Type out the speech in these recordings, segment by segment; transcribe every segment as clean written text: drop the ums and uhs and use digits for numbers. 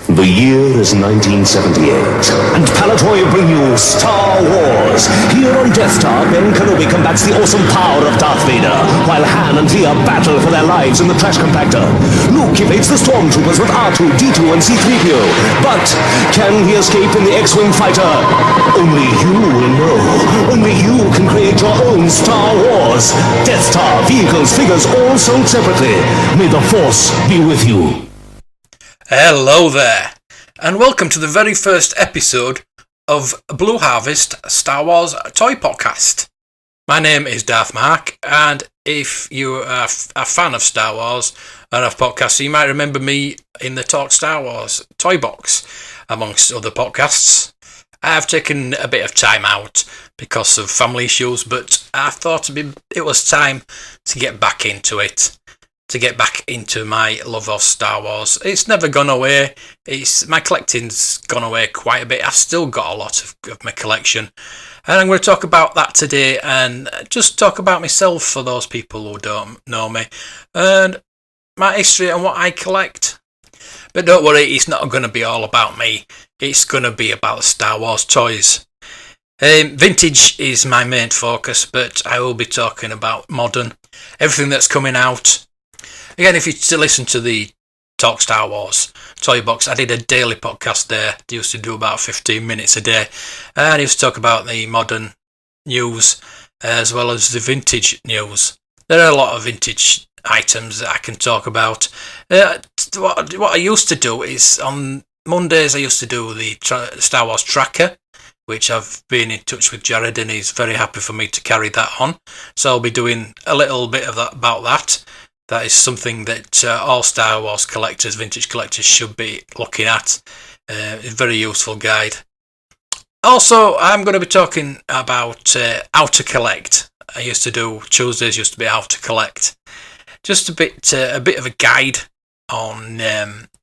The year is 1978, and Palatoy bring you Star Wars. Here on Death Star, Ben Kenobi combats the awesome power of Darth Vader, while Han and Leia battle for their lives in the trash compactor. Luke evades the stormtroopers with R2, D2, and C-3PO. But can he escape in the X-Wing fighter? Only you will know. Only you can create your own Star Wars. Death Star, vehicles, figures, all sold separately. May the Force be with you. Hello there, and welcome to the very first episode of Blue Harvest Star Wars Toy Podcast. My name is Darth Mark, and if you are a fan of Star Wars and of podcasts, you might remember me in the Talk Star Wars Toy Box, amongst other podcasts. I have taken a bit of time out because of family issues, but I thought it was time to get back into it. To get back into my love of Star Wars. It's never gone away. My collecting's gone away quite a bit. I've still got a lot of my collection. And I'm going to talk about that today and just talk about myself for those people who don't know me. And my history and what I collect. But don't worry, it's not going to be all about me. It's going to be about Star Wars toys. Vintage is my main focus, but I will be talking about modern. Everything that's coming out. Again, if you listen to the Talk Star Wars Toy Box, I did a daily podcast there. I used to do about 15 minutes a day. And I used to talk about the modern news as well as the vintage news. There are a lot of vintage items that I can talk about. What I used to do is on Mondays I used to do the Star Wars Tracker, which I've been in touch with Jared and he's very happy for me to carry that on. So I'll be doing a little bit of that about that. That is something that all Star Wars collectors, vintage collectors, should be looking at. A very useful guide. Also, I'm going to be talking about how to collect. I used to do Tuesdays, used to be how to collect. Just a bit of a guide on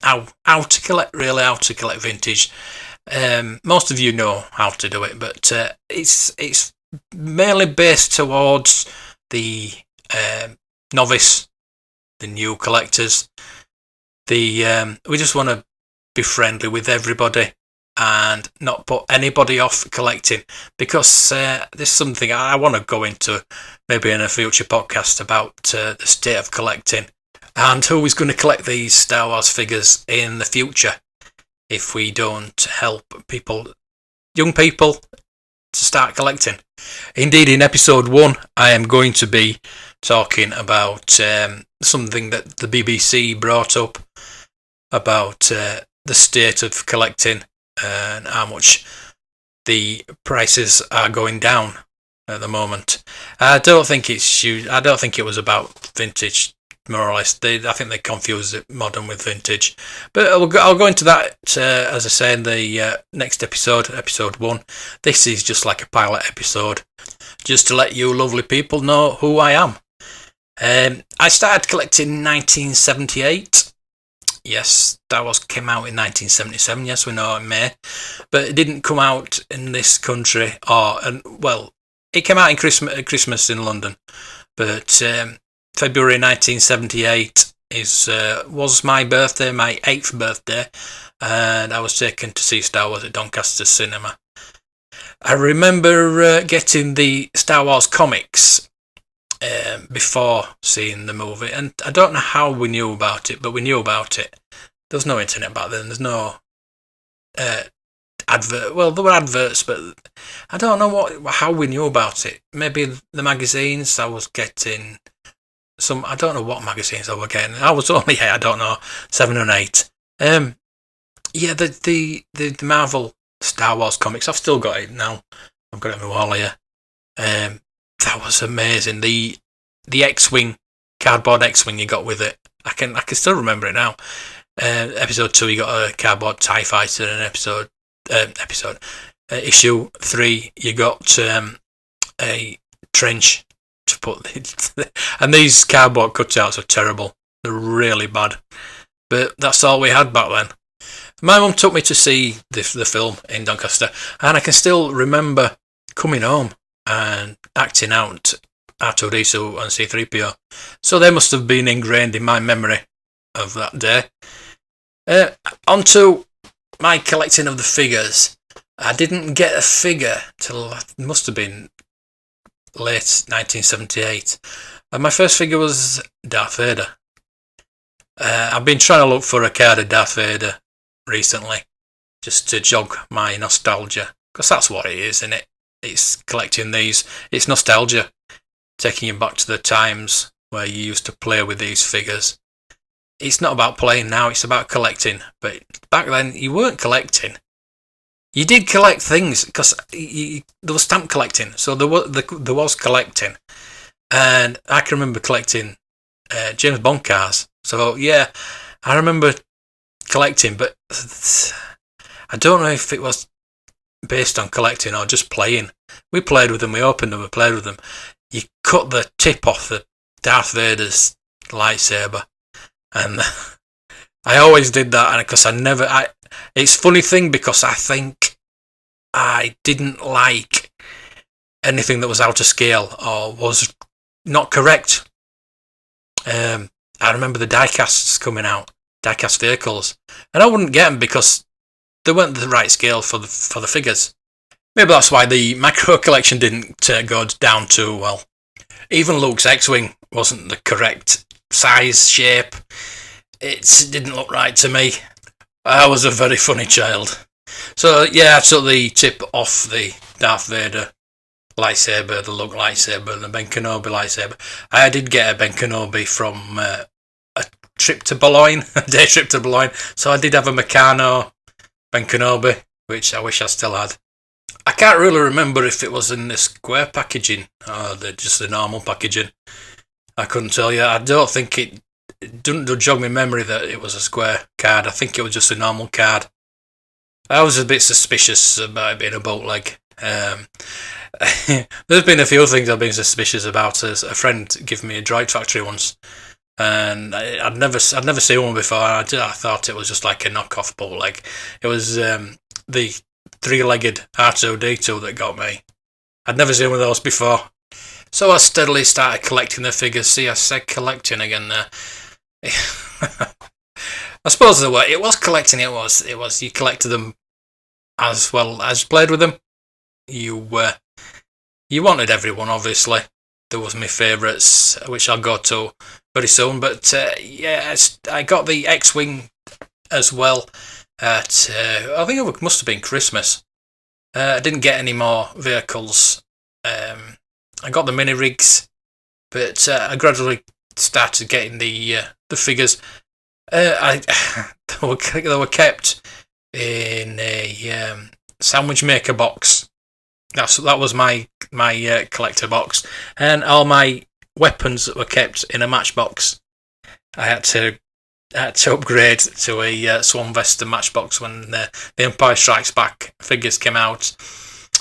how to collect, really, how to collect vintage. Most of you know how to do it, but it's mainly based towards the novice. The new collectors, we just want to be friendly with everybody and not put anybody off collecting, because there's something I want to go into maybe in a future podcast about the state of collecting and who is going to collect these Star Wars figures in the future if we don't help young people to start collecting. Indeed, in episode 1 I am going to be talking about something that the BBC brought up about the state of collecting and how much the prices are going down at the moment. I don't think it was about vintage, more or less. I think they confused it, modern with vintage. But I'll go into that, as I say, in the next episode, episode 1. This is just like a pilot episode, just to let you lovely people know who I am. I started collecting in 1978. Yes, Star Wars came out in 1977. Yes, we know in May, but it didn't come out in this country. It came out in Christmas in London, but February 1978 was my birthday, my 8th birthday, and I was taken to see Star Wars at Doncaster Cinema. I remember getting the Star Wars comics before seeing the movie, and I don't know how we knew about it, but we knew about it. There was no internet back then. There's no advert. Well, there were adverts, but I don't know how we knew about it. Maybe the magazines. I was getting some. I don't know what magazines I was getting. I was only 8. I don't know, 7 or 8. Yeah, the Marvel Star Wars comics. I've still got it now. I've got it in my wall here. That was amazing. The X-Wing, cardboard X-Wing you got with it. I can still remember it now. Episode 2, you got a cardboard TIE fighter, and issue 3, you got a trench to put. And these cardboard cutouts are terrible. They're really bad. But that's all we had back then. My mum took me to see the film in Doncaster, and I can still remember coming home and acting out R2-D2 and C-3PO. So they must have been ingrained in my memory of that day. On to my collecting of the figures, I didn't get a figure till it must have been late 1978. And my first figure was Darth Vader. I've been trying to look for a card of Darth Vader recently, just to jog my nostalgia, because that's what it is, isn't it? It's collecting these. It's nostalgia, taking you back to the times where you used to play with these figures. It's not about playing now, it's about collecting. But back then, you weren't collecting. You did collect things, because there was stamp collecting, so there was collecting. And I can remember collecting James Bond cars. So, yeah, I remember collecting, but I don't know if it was based on collecting or just playing. We played with them, we opened them, we played with them. You cut the tip off the Darth Vader's lightsaber, and I always did that, and because it's a funny thing, because I think I didn't like anything that was out of scale or was not correct. I remember the die-casts coming out, die-cast vehicles, and I wouldn't get them because they weren't the right scale for the figures. Maybe that's why the micro collection didn't go down too well. Even Luke's X-Wing wasn't the correct size, shape. It didn't look right to me. I was a very funny child. So yeah, I took the tip off the Darth Vader lightsaber, the Luke lightsaber, the Ben Kenobi lightsaber. I did get a Ben Kenobi from a trip to Boulogne, a day trip to Boulogne. So I did have a Meccano Ben Kenobi, which I wish I still had. I can't really remember if it was in the square packaging or just the normal packaging. I couldn't tell you. I don't think it doesn't jog my memory that it was a square card. I think it was just a normal card. I was a bit suspicious about it being a bootleg. There's been a few things I've been suspicious about. As a friend gave me a Droid Factory once, and I'd never seen one before. I thought it was just like a knockoff bootleg. It was the three-legged R2-D2 that got me. I'd never seen one of those before. So I steadily started collecting the figures. See, I said collecting again there. I suppose it was collecting. It was. You collected them as well as played with them. You wanted everyone, obviously. There was my favourites, which I'll go to very soon. But yeah, I got the X-Wing as well. I think it must have been Christmas. I didn't get any more vehicles. I got the mini rigs, but I gradually started getting the figures. They were kept in a sandwich maker box. That was my collector box, and all my weapons were kept in a matchbox. I had to upgrade to a Swan Vesta matchbox when the Empire Strikes Back figures came out,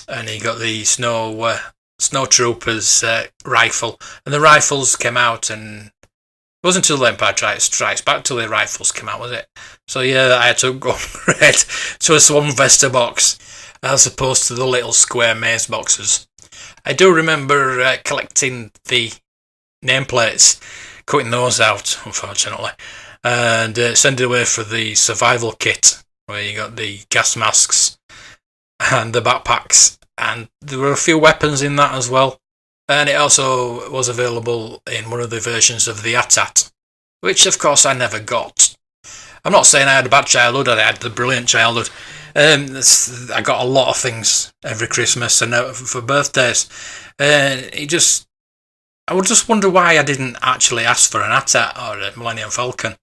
and you got the Snow Troopers rifle, and the rifles came out, and it wasn't until the Empire Strikes Back till the rifles came out, was it? So yeah, I had to upgrade to a Swan Vesta box as opposed to the little square maze boxes. I do remember collecting the nameplates, cutting those out, unfortunately, and sending away for the survival kit, where you got the gas masks and the backpacks, and there were a few weapons in that as well. And it also was available in one of the versions of the AT-AT, which of course I never got. I'm not saying I had a bad childhood, I had the brilliant childhood. I got a lot of things every Christmas and for birthdays. I would just wonder why I didn't actually ask for an AT-AT or a Millennium Falcon.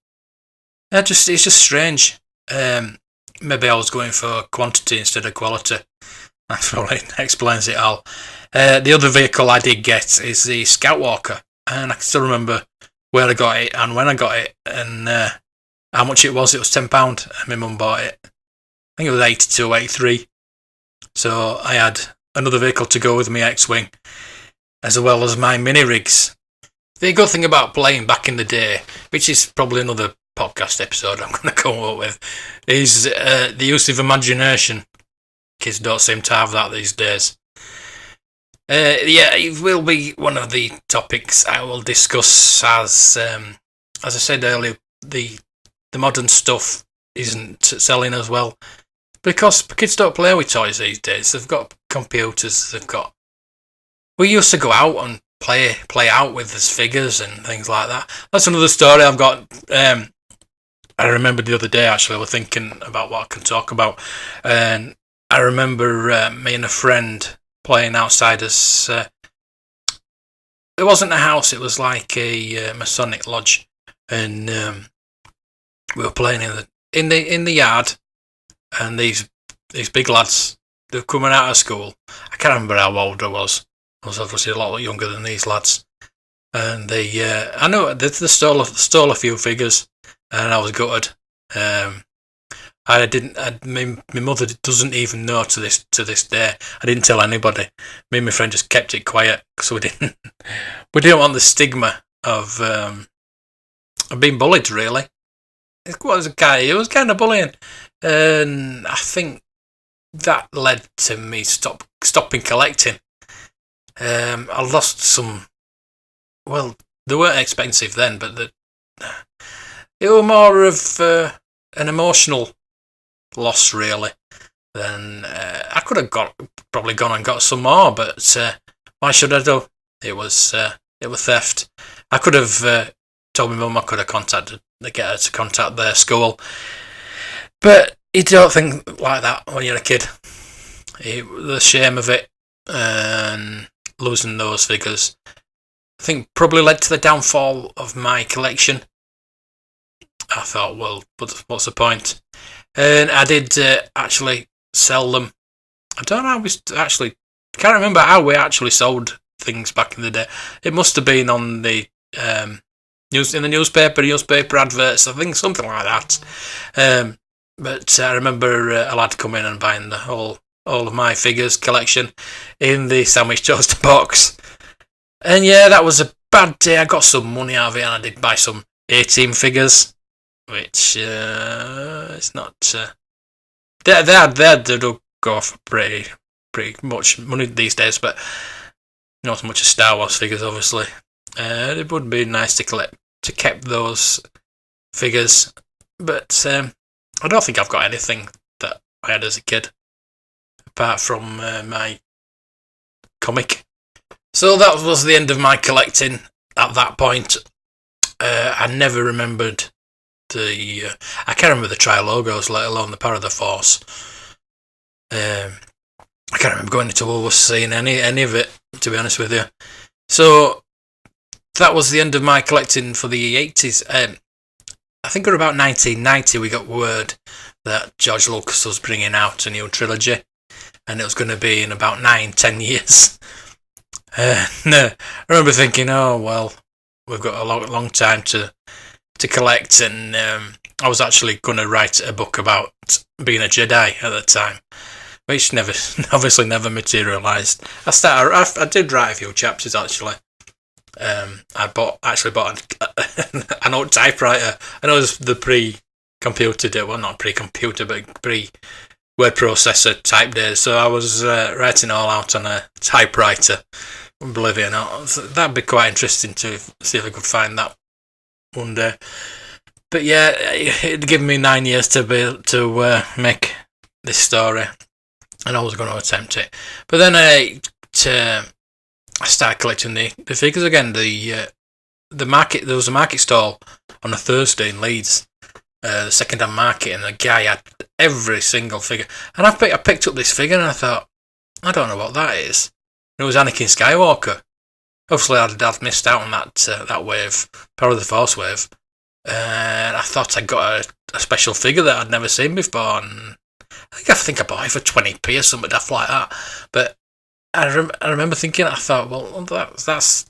It's just strange. Maybe I was going for quantity instead of quality. That probably explains it all. The other vehicle I did get is the Scout Walker, and I can still remember where I got it and when I got it, and how much it was. It was £10, and my mum bought it. I think it was 82, 83. So I had another vehicle to go with my X-Wing, as well as my mini rigs. The good thing about playing back in the day, which is probably another podcast episode I'm going to come up with, is the use of imagination. Kids don't seem to have that these days. It will be one of the topics I will discuss. As I said earlier, the modern stuff isn't selling as well. because kids don't play with toys these days. They've got computers. We used to go out and play out with these figures and things like that. That's another story I've got. I remember the other day, actually, I was thinking about what I can talk about. And I remember me and a friend playing outside us. It wasn't a house, it was like a Masonic lodge. And we were playing in the yard. And these big lads, they were coming out of school. I can't remember how old I was. I was obviously a lot younger than these lads. And I know they stole a few figures. And I was gutted. My mother doesn't even know to this day. I didn't tell anybody. Me and my friend just kept it quiet because we didn't want the stigma of being bullied. Really, it was kind of bullying, and I think that led to me stopping collecting. I lost some. Well, they weren't expensive then, but it was more of an emotional loss, really. Then I could have probably gone and got some more, but why should I do? It was theft. I could have told my mum I could have get her to contact their school, but you don't think like that when you're a kid. The shame of it and losing those figures, I think, probably led to the downfall of my collection. I thought, well, what's the point? And I did actually sell them. I don't know how can't remember how we actually sold things back in the day. It must have been on the newspaper adverts, I think, something like that. But I remember a lad coming in and buying all of my figures collection in the sandwich toaster box. And yeah, that was a bad day. I got some money out of it and I did buy some A-Team figures, which it's not. They do go for pretty much money these days, but not as much as Star Wars figures, obviously. It would be nice to keep those figures, but I don't think I've got anything that I had as a kid apart from my comic. So that was the end of my collecting at that point. I never remembered I can't remember the Tri-Logos, let alone the Power of the Force. I can't remember going into Woolworths seeing any of it, to be honest with you. So that was the end of my collecting for the 80s. I think around about 1990 we got word that George Lucas was bringing out a new trilogy, and it was going to be in about 9-10 years. No, I remember thinking, oh well, we've got a long time to collect, and I was actually going to write a book about being a Jedi at the time, which obviously never materialised. I did write a few chapters actually. I bought an old typewriter. I know it was the pre-computer, well, not pre-computer, but pre-word processor type days. So I was writing all out on a typewriter. Believe it or not, that'd be quite interesting to see if I could find that one day. But yeah, it'd given me 9 years to be able to make this story, and I was going to attempt it. But then I started collecting the figures again. The market, there was a market stall on a Thursday in Leeds, the second-hand market, and the guy had every single figure. And I picked up this figure and I thought, I don't know what that is. And it was Anakin Skywalker. Obviously, I'd missed out on that wave, Power of the Force wave. And I thought I got a special figure that I'd never seen before. And I think I bought it for 20p or something daft like that. But I remember thinking, I thought, well, that's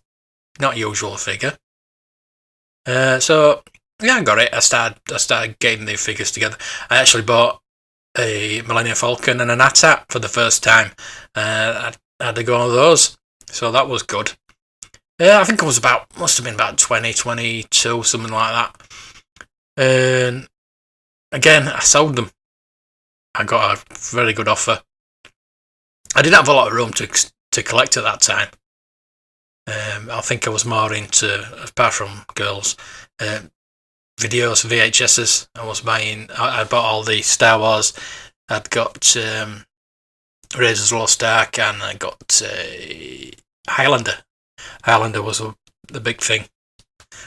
not a usual figure. So yeah, I got it. I started getting the figures together. I actually bought a Millennium Falcon and an AT-AT for the first time. I had to go on those, so that was good. I think it must have been about 2022, something like that. And again, I sold them. I got a very good offer. I didn't have a lot of room to collect at that time. I think I was more into, apart from girls, videos, VHSs. I bought all the Star Wars I'd got Raiders of the Lost Ark, and I got Highlander. Highlander was the big thing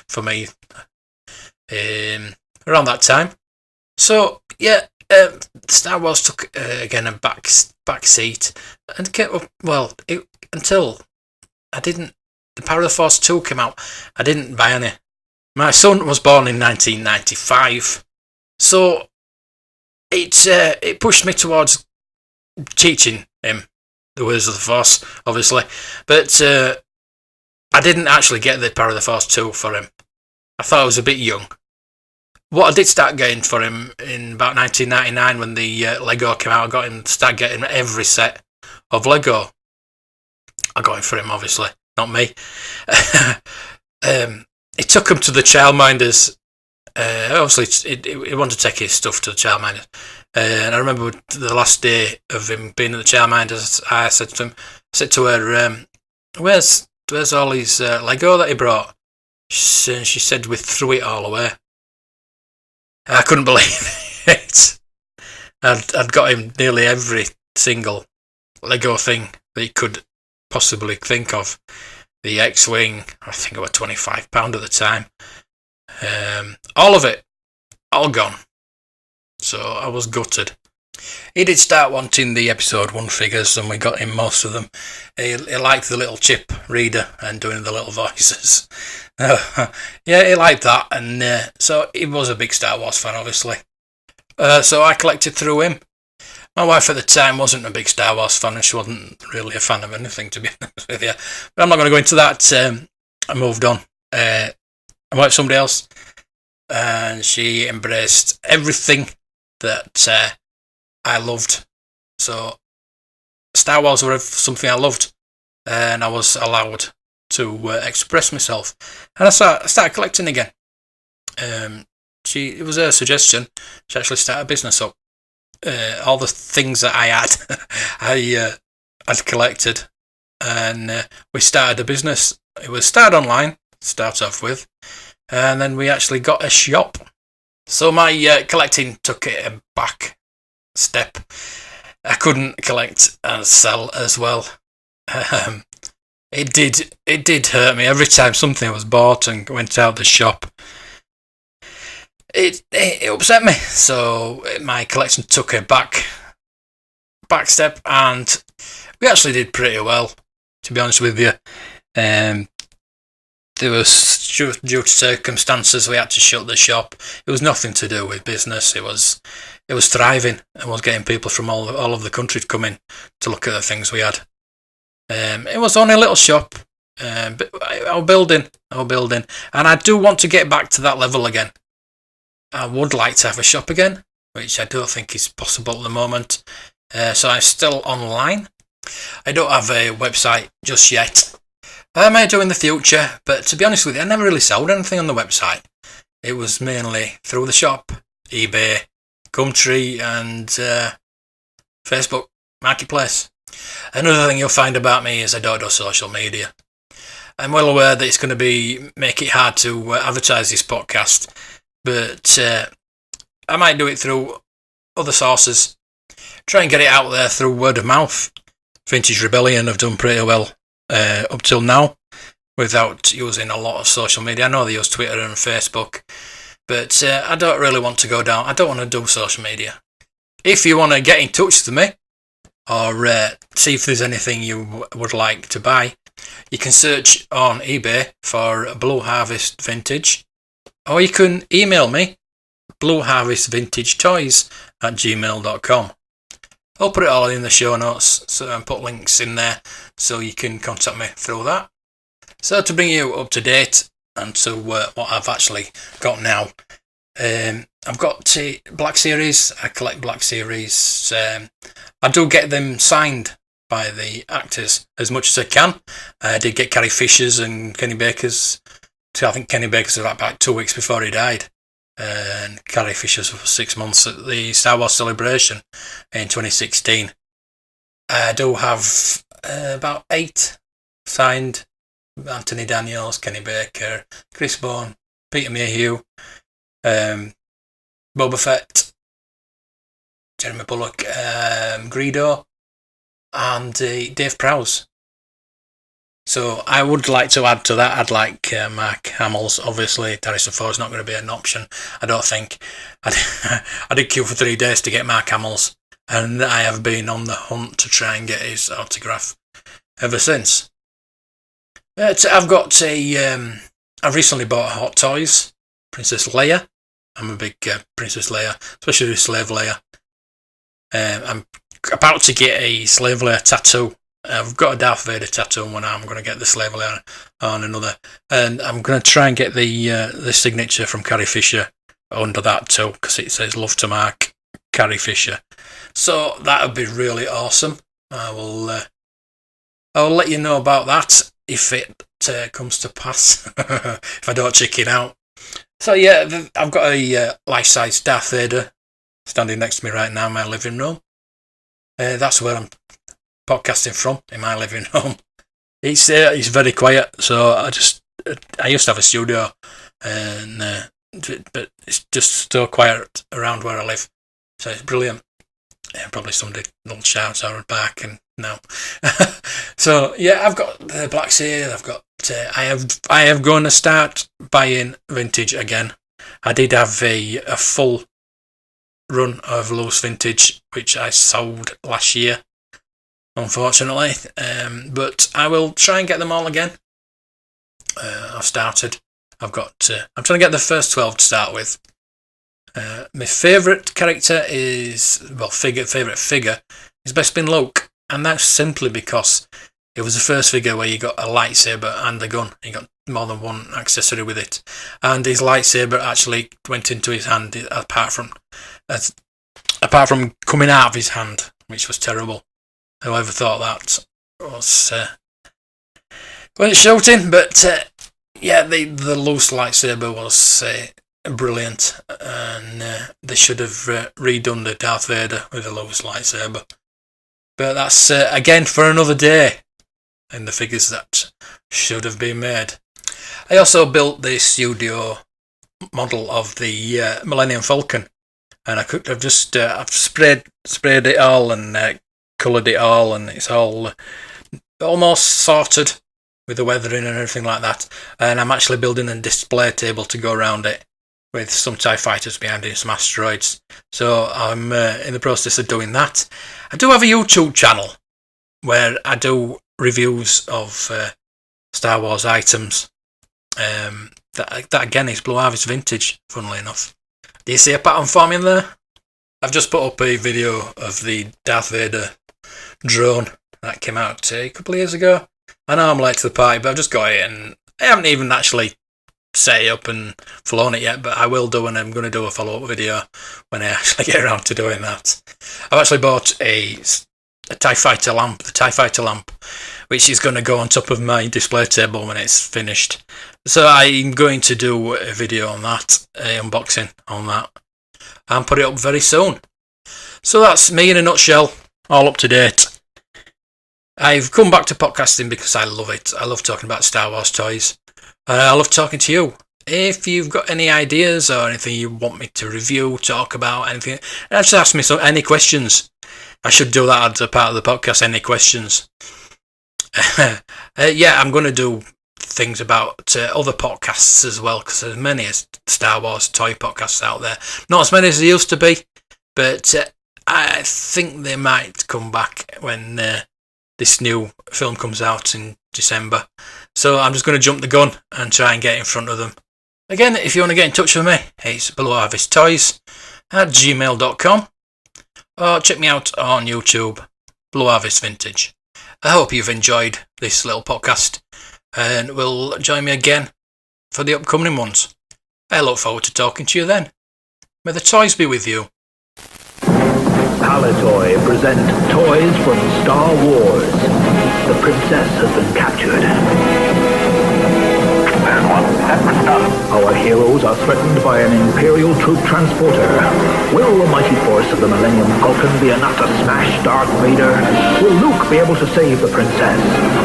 for me around that time. So yeah, Star Wars took again a back seat, and until I didn't. The Power of the Force 2 came out. I didn't buy any. My son was born in 1995, so it pushed me towards teaching him the ways of the Force, obviously, but I didn't actually get the Power of the Force 2 for him. I thought I was a bit young. What I did start getting for him in about 1999 when the Lego came out, I got him start getting every set of Lego. I got him for him, obviously, not me. It took him to the childminders. Obviously, he wanted to take his stuff to the childminders. And I remember the last day of him being at the childminders, I said to her, "Where's all his Lego that he brought?" She said, "We threw it all away." I couldn't believe it. I'd got him nearly every single Lego thing that he could possibly think of. The X-Wing, I think it was £25 at the time. All of it, all gone. So I was gutted. He did start wanting the episode 1 figures, and we got him most of them. He liked the little chip reader and doing the little voices. Yeah, he liked that, and so he was a big Star Wars fan, obviously. So I collected through him. My wife at the time wasn't a big Star Wars fan, and she wasn't really a fan of anything, to be honest with you. But I'm not going to go into that. I moved on. I went with somebody else, and she embraced everything that I loved. So Star Wars was something I loved, and I was allowed to express myself. And I started collecting again. It was her suggestion. She actually started a business up. All the things that I had, I'd collected, and we started a business. It was started online, start off with, and then we actually got a shop. So my collecting took it a back step. I couldn't collect and sell as well. It did hurt me every time something was bought and went out the shop. It upset me, so my collection took a back step, and we actually did pretty well, to be honest with you. There was due to circumstances we had to shut the shop. It was nothing to do with business. It was thriving and was getting people from all of the country to come in to look at the things we had. It was only a little shop, but I was building, and I do want to get back to that level again. I would like to have a shop again, which I don't think is possible at the moment. So I'm still online. I don't have a website just yet. I may do in the future, but to be honest with you, I never really sold anything on the website. It was mainly through the shop, eBay, Gumtree, and Facebook Marketplace. Another thing you'll find about me is I don't do social media. I'm well aware that it's going to make it hard to advertise this podcast, but I might do it through other sources. Try and get it out there through word of mouth. Vintage Rebellion have done pretty well up till now without using a lot of social media. I know they use Twitter and Facebook, but I don't really want to go down. I don't want to do social media. If you want to get in touch with me or see if there's anything you would like to buy, you can search on eBay for Blue Harvest Vintage, or you can email me blueharvestvintagetoys@gmail.com. I'll put it all in the show notes and put links in there so you can contact me through that. So to bring you up to date and to what I've actually got now, I've got Black Series. I collect Black Series. I do get them signed by the actors as much as I can. I did get Carrie Fisher's and Kenny Baker's. I think Kenny Baker's was about 2 weeks before he died. And Carrie Fisher's for 6 months at the Star Wars Celebration in 2016. I do have about 8 signed. Anthony Daniels, Kenny Baker, Chris Bourne, Peter Mayhew, Boba Fett, Jeremy Bulloch, Greedo, and Dave Prowse. So I would like to add to that. I'd like Mark Hamill's. Obviously, Harrison Ford's not going to be an option, I don't think. I did queue for 3 days to get Mark Hamill's, and I have been on the hunt to try and get his autograph ever since. I've got I've recently bought Hot Toys, Princess Leia. I'm a big Princess Leia, especially Slave Leia. I'm about to get a Slave Leia tattoo. I've got a Darth Vader tattoo on one arm. I'm going to get the Slave Leia on another, and I'm going to try and get the signature from Carrie Fisher under that too, because it says "Love to Mark, Carrie Fisher." So that would be really awesome. I'll let you know about that if it comes to pass. If I don't chicken out. So yeah, I've got a life-size Darth Vader standing next to me right now in my living room. That's where I'm podcasting from, in my living room. It's very quiet, so I used to have a studio, and but it's just so quiet around where I live, so it's brilliant. Probably somebody will shout out back and no. So yeah, I've got the Black Series. I've got I am going to start buying vintage again. I did have a full run of loose vintage, which I sold last year, unfortunately. But I will try and get them all again. I've started. I'm trying to get the first 12 to start with. My favourite character favourite figure is Bespin Luke, and that's simply because it was the first figure where you got a lightsaber and a gun. You got more than one accessory with it, and his lightsaber actually went into his hand apart from coming out of his hand, which was terrible. Whoever thought that was shouting, but yeah, the loose lightsaber was brilliant, and they should have redone the Darth Vader with a loose lightsaber. But that's again for another day in the figures that should have been made. I also built the studio model of the Millennium Falcon, and I've just I've sprayed it all and coloured it all, and it's all almost sorted with the weathering and everything like that. And I'm actually building a display table to go around it with some TIE fighters behind it, some asteroids. So I'm in the process of doing that. I do have a YouTube channel where I do reviews of Star Wars items. That again is Blue Harvest Vintage, funnily enough. Do you see a pattern forming there? I've just put up a video of the Darth Vader drone that came out a couple of years ago. I know I'm late to the party, but I've just got it, and I haven't even actually set it up and flown it yet, but I will do, and I'm going to do a follow-up video when I actually get around to doing that. I've actually bought a TIE Fighter lamp, the TIE Fighter lamp, which is going to go on top of my display table when it's finished. So I'm going to do a video on that, unboxing on that, and put it up very soon. So that's me in a nutshell, all up to date. I've come back to podcasting because I love it. I love talking about Star Wars toys. I love talking to you. If you've got any ideas or anything you want me to review, talk about, anything, just ask me any questions. I should do that as a part of the podcast, any questions. Yeah, I'm going to do things about other podcasts as well, because there's many Star Wars toy podcasts out there. Not as many as there used to be, but I think they might come back when this new film comes out in December. So I'm just going to jump the gun and try and get in front of them. Again, if you want to get in touch with me, it's blueharvesttoys@gmail.com, or check me out on YouTube, Blue Harvest Vintage. I hope you've enjoyed this little podcast, and will join me again for the upcoming ones. I look forward to talking to you then. May the toys be with you. Palitoy present toys from Star Wars. The princess has been captured. There's one set for stop. Our heroes are threatened by an Imperial troop transporter. Will the mighty force of the Millennium Falcon be enough to smash Darth Vader? Will Luke be able to save the princess?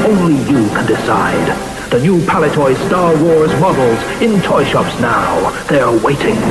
Only you can decide. The new Palitoy Star Wars models in toy shops now. They're waiting.